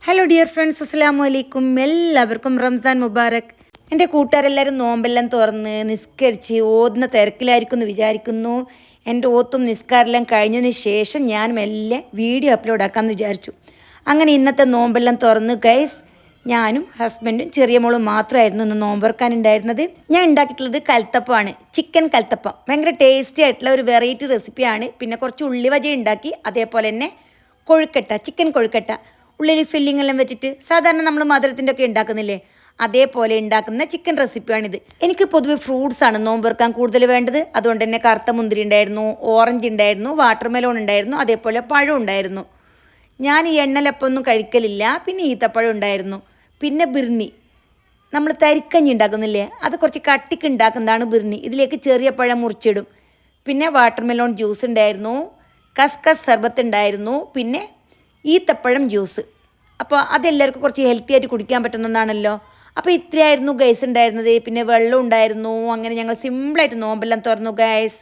Hello dear friends, അസ്സലാമു അലൈക്കും. എല്ലാവർക്കും റംസാൻ മുബാറക്. എൻ്റെ കൂട്ടുകാരെല്ലാവരും നോമ്പെല്ലാം തുറന്ന് നിസ്കരിച്ച് ഓതുന്ന തിരക്കിലായിരിക്കും എന്ന് വിചാരിക്കുന്നു. എൻ്റെ ഓത്തും നിസ്കാരെല്ലാം കഴിഞ്ഞതിന് ശേഷം ഞാൻ മെല്ലെ വീഡിയോ അപ്ലോഡ് ആക്കാമെന്ന് വിചാരിച്ചു. അങ്ങനെ ഇന്നത്തെ നോമ്പെല്ലാം തുറന്ന് ഗൈസ് ഞാനും ഹസ്ബൻഡും ചെറിയ മോളും മാത്രമായിരുന്നു ഇന്ന് നോമ്പറക്കാനുണ്ടായിരുന്നത്. ഞാൻ ഉണ്ടാക്കിയിട്ടുള്ളത് കൽത്തപ്പമാണ്, ചിക്കൻ കൽത്തപ്പം. ഭയങ്കര ടേസ്റ്റി ആയിട്ടുള്ള ഒരു വെറൈറ്റി റെസിപ്പിയാണ്. പിന്നെ കുറച്ച് ഉള്ളിവജ ഉണ്ടാക്കി, അതേപോലെ തന്നെ കൊഴുക്കട്ട, ചിക്കൻ കൊഴുക്കട്ട, ഉള്ളിൽ ഫില്ലിംഗ് എല്ലാം വെച്ചിട്ട് സാധാരണ നമ്മൾ മധുരത്തിൻ്റെ ഒക്കെ ഉണ്ടാക്കുന്നില്ലേ, അതേപോലെ ഉണ്ടാക്കുന്ന ചിക്കൻ റെസിപ്പിയാണിത്. എനിക്ക് പൊതുവെ ഫ്രൂട്ട്സാണ് നോമ്പെറുക്കാൻ കൂടുതൽ വേണ്ടത്. അതുകൊണ്ട് തന്നെ കറുത്ത മുന്തിരി ഉണ്ടായിരുന്നു, ഓറഞ്ച് ഉണ്ടായിരുന്നു, വാട്ടർമെലോൺ ഉണ്ടായിരുന്നു, അതേപോലെ പഴം ഉണ്ടായിരുന്നു. ഞാൻ ഈ എണ്ണലപ്പൊന്നും കഴിക്കലില്ല. പിന്നെ ഈത്തപ്പഴം ഉണ്ടായിരുന്നു. പിന്നെ ബിർണി, നമ്മൾ തരിക്കഞ്ഞി ഉണ്ടാക്കുന്നില്ലേ, അത് കുറച്ച് കട്ടിക്ക് ഉണ്ടാക്കുന്നതാണ് ബിർണി. ഇതിലേക്ക് ചെറിയ പഴം മുറിച്ചിടും. പിന്നെ വാട്ടർമെലോൺ ജ്യൂസ് ഉണ്ടായിരുന്നു, കസ്കസ് സർബത്ത് ഉണ്ടായിരുന്നു, പിന്നെ ഈത്തപ്പഴം ജ്യൂസ്. അപ്പോൾ അതെല്ലാവർക്കും കുറച്ച് ഹെൽത്തി ആയിട്ട് കുടിക്കാൻ പറ്റുന്നതാണല്ലോ. അപ്പോൾ ഇത്രയായിരുന്നു ഗൈസ് ഉണ്ടായിരുന്നത്. പിന്നെ വെള്ളം ഉണ്ടായിരുന്നു. അങ്ങനെ ഞങ്ങൾ സിമ്പിളായിട്ട് നോമ്പെല്ലാം തുറന്നു ഗൈസ്.